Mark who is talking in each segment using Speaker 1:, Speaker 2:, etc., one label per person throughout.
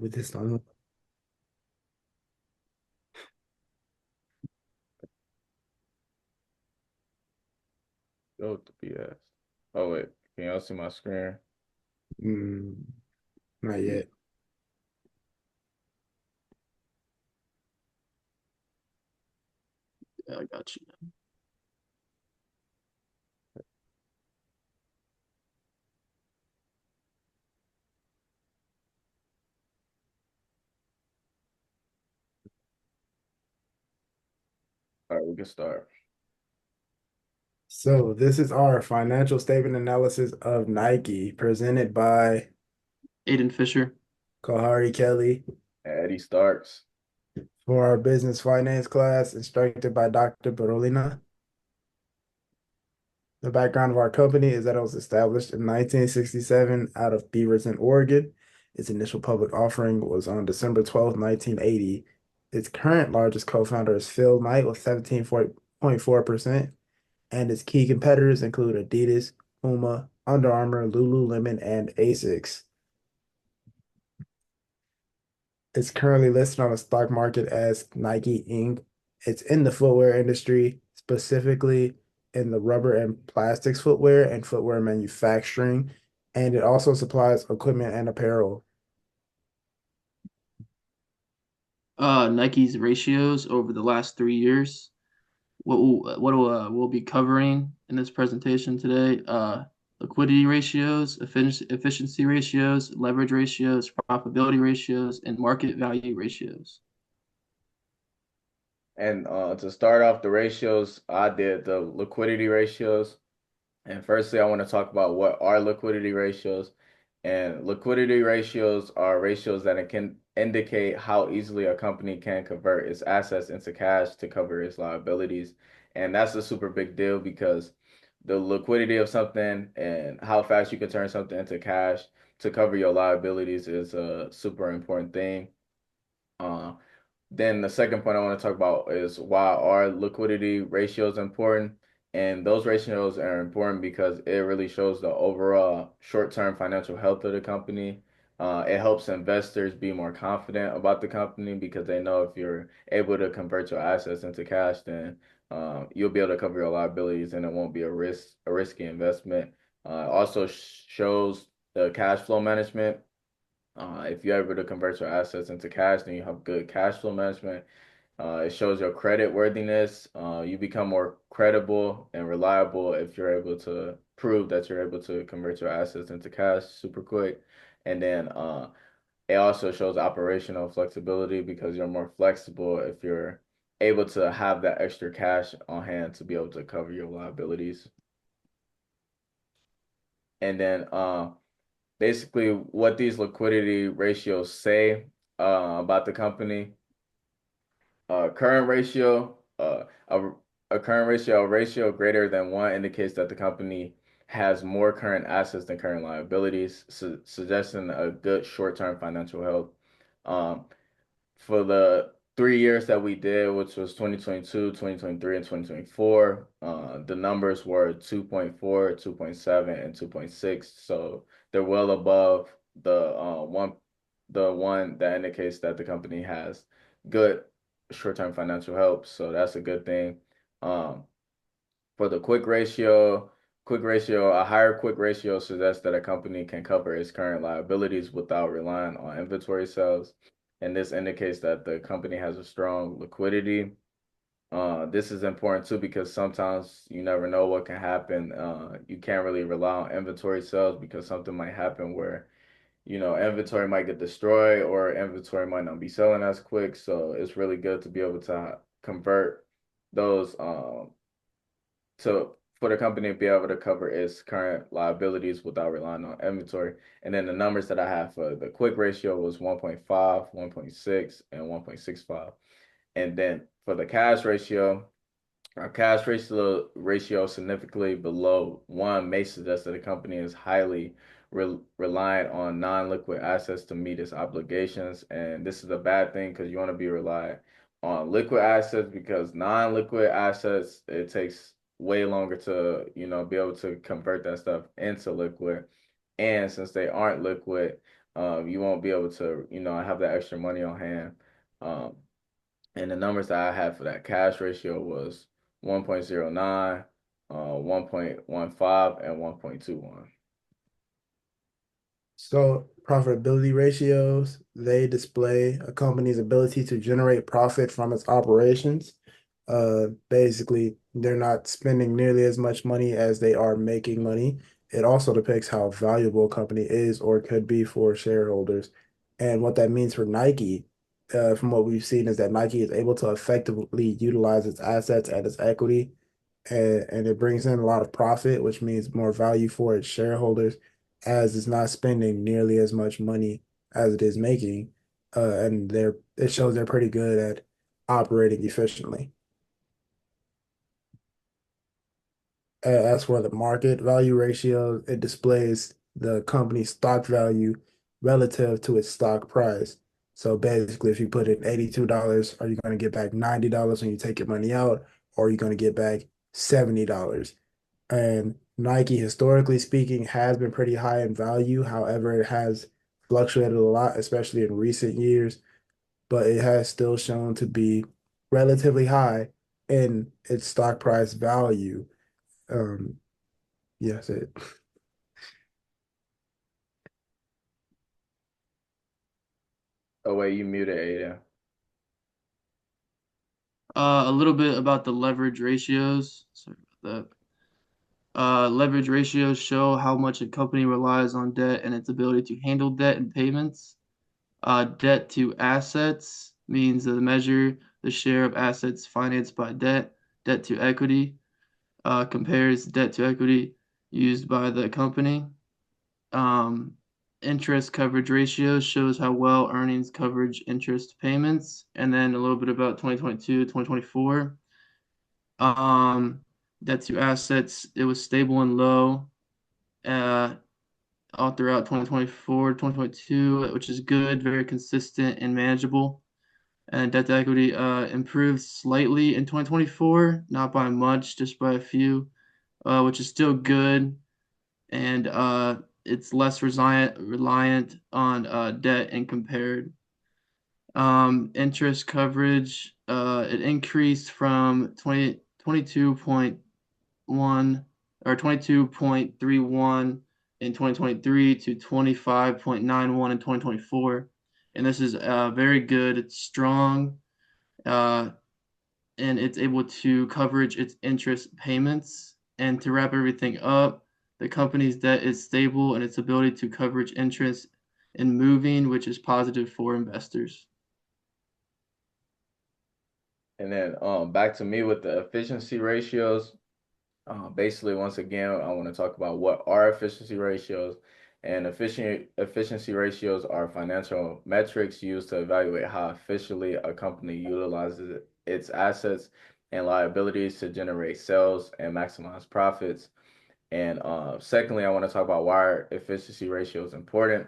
Speaker 1: with this on.
Speaker 2: Go with the BS. Oh wait, can y'all see my screen?
Speaker 1: Mm, not yet.
Speaker 3: Yeah, I got you.
Speaker 2: All right, we can start.
Speaker 1: So this is our financial statement analysis of Nike presented by
Speaker 3: Aiden Fisher.
Speaker 1: Kohari Kelly
Speaker 2: Eddie Starks.
Speaker 1: for our business finance class instructed by Dr. Barolina. The background of our company is that it was established in 1967 out of Beaverton, Oregon. Its initial public offering was on December 12th, 1980. Its current largest co-founder is Phil Knight with 17.4%. And its key competitors include Adidas, Puma, Under Armour, Lululemon, and Asics. It's currently listed on the stock market as Nike Inc. It's in the footwear industry, specifically in the rubber and plastics footwear and footwear manufacturing. And it also supplies equipment and apparel.
Speaker 3: Nike's ratios over the last 3 years. We'll be covering in this presentation today? Liquidity ratios, efficiency ratios, leverage ratios, profitability ratios, and market value ratios.
Speaker 2: And to start off the ratios, I did the liquidity ratios. And firstly, I want to talk about what are liquidity ratios. And liquidity ratios are ratios that it can indicate how easily a company can convert its assets into cash to cover its liabilities. And that's a super big deal because the liquidity of something and how fast you can turn something into cash to cover your liabilities is a super important thing. Uh, then the second point I want to talk about is why are liquidity ratios important? And those ratios are important because it really shows the overall short-term financial health of the company. It helps investors be more confident about the company because they know if you're able to convert your assets into cash, then you'll be able to cover your liabilities and it won't be a risky investment. Also shows the cash flow management. If you're able to convert your assets into cash, then you have good cash flow management. It shows your credit worthiness. You become more credible and reliable if you're able to prove that you're able to convert your assets into cash super quick. And then it also shows operational flexibility because you're more flexible if you're able to have that extra cash on hand to be able to cover your liabilities. And then basically what these liquidity ratios say about the company. Current ratio, a current ratio, a ratio greater than one indicates that the company has more current assets than current liabilities, suggesting a good short-term financial health. Um, for the 3 years that we did, which was 2022, 2023, and 2024, the numbers were 2.4, 2.7, and 2.6. So they're well above the one that indicates that the company has good short-term financial health. So that's a good thing. Um, for the quick ratio, a higher quick ratio suggests that a company can cover its current liabilities without relying on inventory sales. And this indicates that the company has a strong liquidity. This is important too because sometimes you never know what can happen. You can't really rely on inventory sales because something might happen where, inventory might get destroyed or inventory might not be selling as quick. So it's really good to be able to convert those to for the company to be able to cover its current liabilities without relying on inventory. And then the numbers that I have for the quick ratio was 1.5, 1.6, and 1.65. And then for the cash ratio, our cash ratio significantly below one may suggest that a company is highly reliant on non-liquid assets to meet its obligations. And this is a bad thing because you want to be reliant on liquid assets because non-liquid assets, it takes way longer to, be able to convert that stuff into liquid. And since they aren't liquid, you won't be able to, have that extra money on hand. Um, and the numbers that I had for that cash ratio was 1.09, 1.15, and 1.21.
Speaker 1: So profitability ratios, they display a company's ability to generate profit from its operations. Basically, they're not spending nearly as much money as they are making money. It also depicts how valuable a company is or could be for shareholders. And what that means for Nike, from what we've seen, is that Nike is able to effectively utilize its assets and its equity, and it brings in a lot of profit, which means more value for its shareholders, as it's not spending nearly as much money as it is making. And it shows they're pretty good at operating efficiently. As for the market value ratio, it displays the company's stock value relative to its stock price. So basically, if you put in $82, are you going to get back $90 when you take your money out, or are you going to get back $70? And Nike, historically speaking, has been pretty high in value. However, it has fluctuated a lot, especially in recent years, but it has still shown to be relatively high in its stock price value. Um, yes, it.
Speaker 2: Oh wait, you muted Ada.
Speaker 3: A little bit about the leverage ratios. Sorry about that. Leverage ratios show how much a company relies on debt and its ability to handle debt and payments. Debt to assets means the measure the share of assets financed by debt. Debt to equity compares debt to equity used by the company. Um, Interest coverage ratio shows how well earnings coverage interest payments. And then a little bit about 2022, 2024. Debt to assets, it was stable and low uh, all throughout 2024, 2022, which is good, very consistent and manageable. And debt to equity improved slightly in 2024, not by much, just by a few, which is still good. And it's less reliant on debt and compared. Interest coverage, it increased from 22.1 or 22.31 in 2023 to 25.91 in 2024. And this is very good. It's strong, uh, and it's able to coverage its interest payments. And to wrap everything up, the company's debt is stable and its ability to coverage interest in moving, which is positive for investors.
Speaker 2: And then back to me with the efficiency ratios. Basically, once again, I want to talk about what are efficiency ratios. And efficiency ratios are financial metrics used to evaluate how efficiently a company utilizes its assets and liabilities to generate sales and maximize profits. And secondly, I want to talk about why efficiency ratio is important.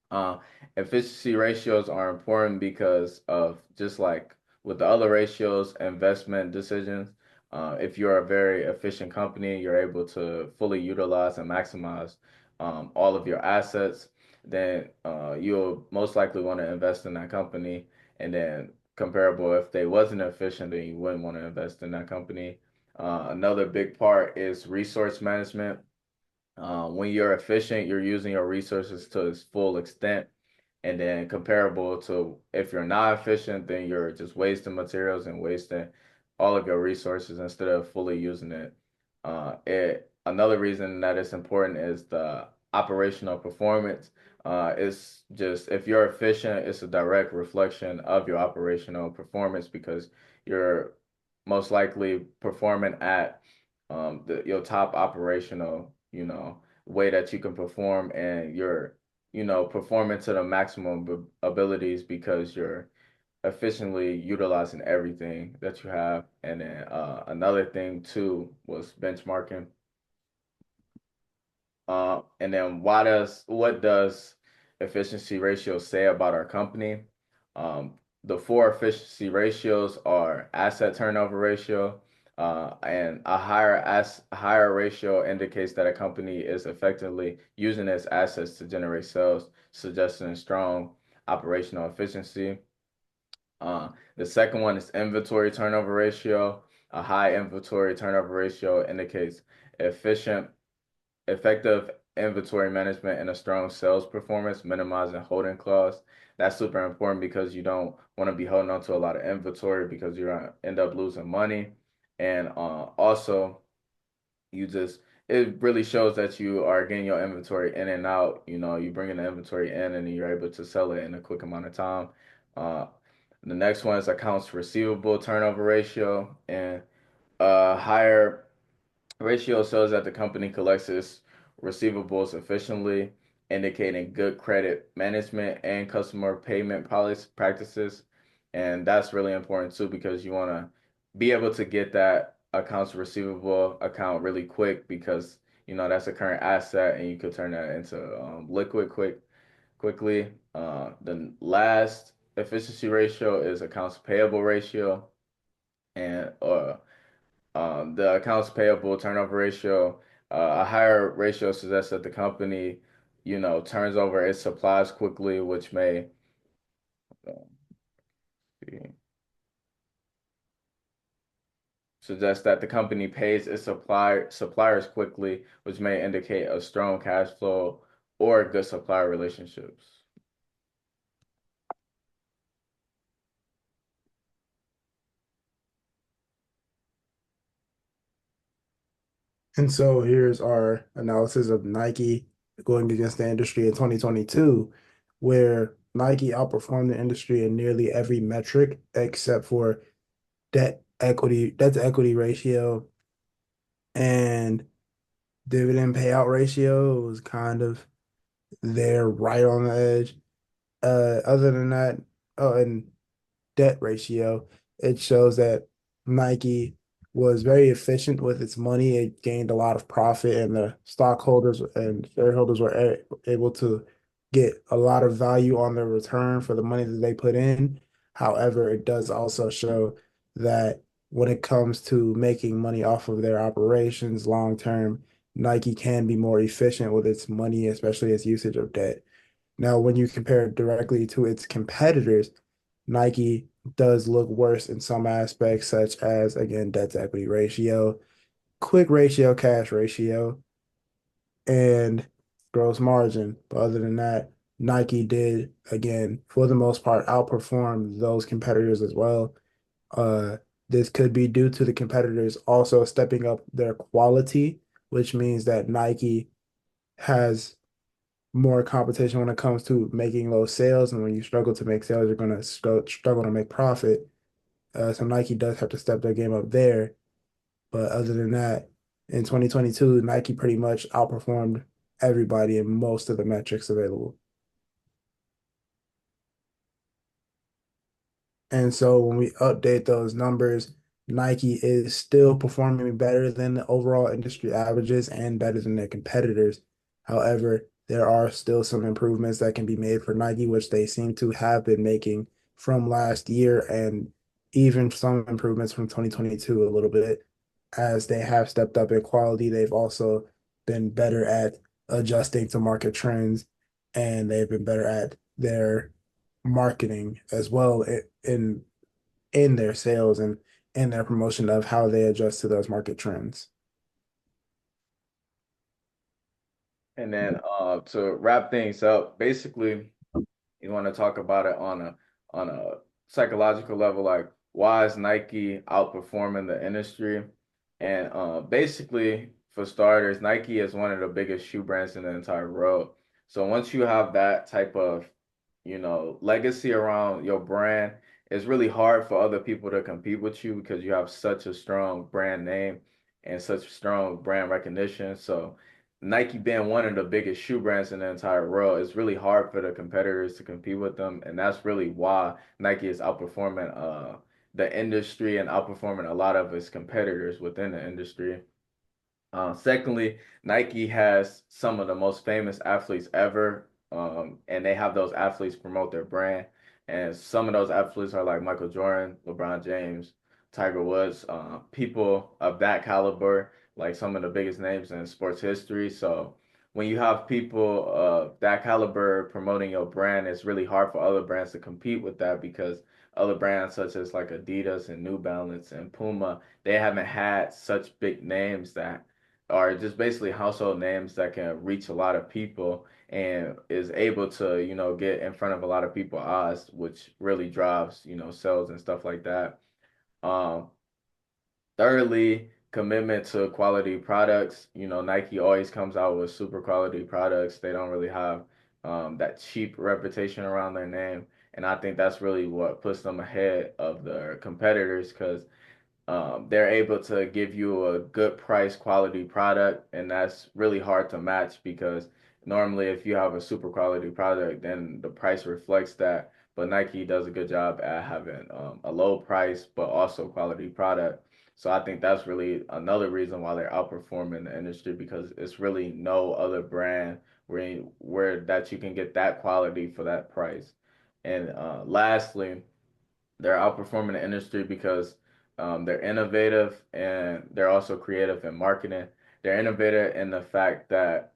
Speaker 2: Uh, Efficiency ratios are important because of, just like with the other ratios, investment decisions. If you're a very efficient company, you're able to fully utilize and maximize all of your assets, then you'll most likely want to invest in that company. And then comparable, if they wasn't efficient, then you wouldn't want to invest in that company. Another big part is resource management. When you're efficient, you're using your resources to its full extent. And then comparable to if you're not efficient, then you're just wasting materials and wasting all of your resources instead of fully using it. Another reason that it's important is the operational performance. It's just if you're efficient, it's a direct reflection of your operational performance because you're most likely performing at your top operational, way that you can perform, and you're, performing to the maximum abilities because you're efficiently utilizing everything that you have. And then another thing too was benchmarking. And then what does efficiency ratio say about our company? The four efficiency ratios are asset turnover ratio, And a higher ratio indicates that a company is effectively using its assets to generate sales, suggesting strong operational efficiency. The second one is inventory turnover ratio. A high inventory turnover ratio indicates efficient, effective inventory management and a strong sales performance, minimizing holding costs. That's super important because you don't want to be holding on to a lot of inventory because you're gonna end up losing money. And also, you just it really shows that you are getting your inventory in and out. You know, you bringing the inventory in and you're able to sell it in a quick amount of time. Uh, the next one is accounts receivable turnover ratio, and higher ratio shows that the company collects its receivables efficiently, indicating good credit management and customer payment policy practices. And that's really important too because you want to be able to get that accounts receivable account really quick because you know that's a current asset and you could turn that into liquid quickly. The last efficiency ratio is accounts payable ratio, and the accounts payable turnover ratio, a higher ratio suggests that the company, you know, turns over its supplies quickly, which may uh, see, suggest that the company pays its suppliers quickly, which may indicate a strong cash flow or good supplier relationships.
Speaker 1: And so here's our analysis of Nike going against the industry in 2022, where Nike outperformed the industry in nearly every metric except for debt to equity ratio and dividend payout ratio. It was kind of there right on the edge. Other than that, oh, and debt ratio, it shows that Nike was very efficient with its money. It gained a lot of profit, and the stockholders and shareholders were able to get a lot of value on their return for the money that they put in. However, it does also show that when it comes to making money off of their operations long term, Nike can be more efficient with its money, especially its usage of debt. Now, when you compare it directly to its competitors, Nike does look worse in some aspects, such as, again, debt to equity ratio, quick ratio, cash ratio, and gross margin. But other than that, Nike did, again, for the most part, outperform those competitors as well. Uh, this could be due to the competitors also stepping up their quality, which means that Nike has more competition when it comes to making those sales. And when you struggle to make sales, you're going to struggle to make profit. So Nike does have to step their game up there. But other than that, in 2022, Nike pretty much outperformed everybody in most of the metrics available. And so when we update those numbers, Nike is still performing better than the overall industry averages and better than their competitors. However, there are still some improvements that can be made for Nike, which they seem to have been making from last year and even some improvements from 2022 a little bit. As they have stepped up in quality, they've also been better at adjusting to market trends and they've been better at their marketing as well in their sales and in their promotion of how they adjust to those market trends.
Speaker 2: And then to wrap things up, basically, you want to talk about it on a psychological level, like why is Nike outperforming the industry? And basically, for starters, Nike is one of the biggest shoe brands in the entire world. So once you have that type of, you know, legacy around your brand, it's really hard for other people to compete with you because you have such a strong brand name and such strong brand recognition. So Nike being one of the biggest shoe brands in the entire world, it's really hard for the competitors to compete with them, and that's really why Nike is outperforming the industry and outperforming a lot of its competitors within the industry. Secondly, Nike has some of the most famous athletes ever, and they have those athletes promote their brand. And some of those athletes are like Michael Jordan, LeBron James, Tiger Woods, people of that caliber, like some of the biggest names in sports history. So when you have people of that caliber promoting your brand, it's really hard for other brands to compete with that because other brands such as like Adidas and New Balance and Puma, they haven't had such big names that are just basically household names that can reach a lot of people and is able to, get in front of a lot of people eyes, which really drives, sales and stuff like that. Um, Thirdly, commitment to quality products. Nike always comes out with super quality products. They don't really have that cheap reputation around their name. And I think that's really what puts them ahead of their competitors because they're able to give you a good price quality product, and that's really hard to match because normally if you have a super quality product, then the price reflects that. But Nike does a good job at having a low price but also quality product. So I think that's really another reason why they're outperforming the industry because it's really no other brand where that you can get that quality for that price. And lastly, they're outperforming the industry because they're innovative and they're also creative in marketing. They're innovative in the fact that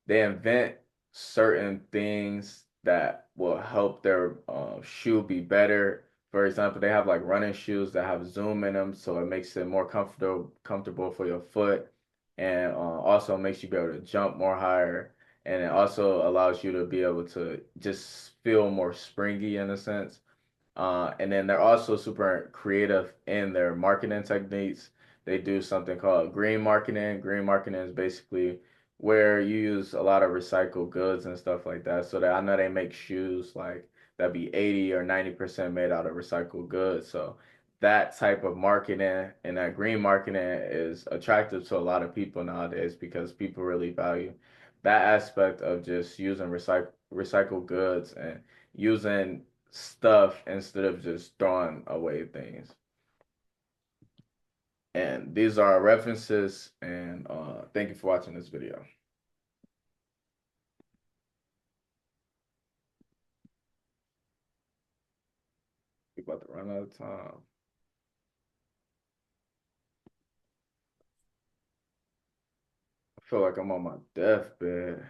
Speaker 2: they invent certain things that will help their shoe be better. For example, they have like running shoes that have zoom in them, so it makes it more comfortable for your foot, and also makes you be able to jump more higher, and it also allows you to be able to just feel more springy in a sense. And then they're also super creative in their marketing techniques. They do something called green marketing. Green marketing is basically where you use a lot of recycled goods and stuff like that. So that I know they make shoes like that be 80 or 90% made out of recycled goods. So that type of marketing and that green marketing is attractive to a lot of people nowadays because people really value that aspect of just using recycled goods and using stuff instead of just throwing away things. And these are our references, and thank you for watching this video. We're about to run out of time. I feel like I'm on my deathbed.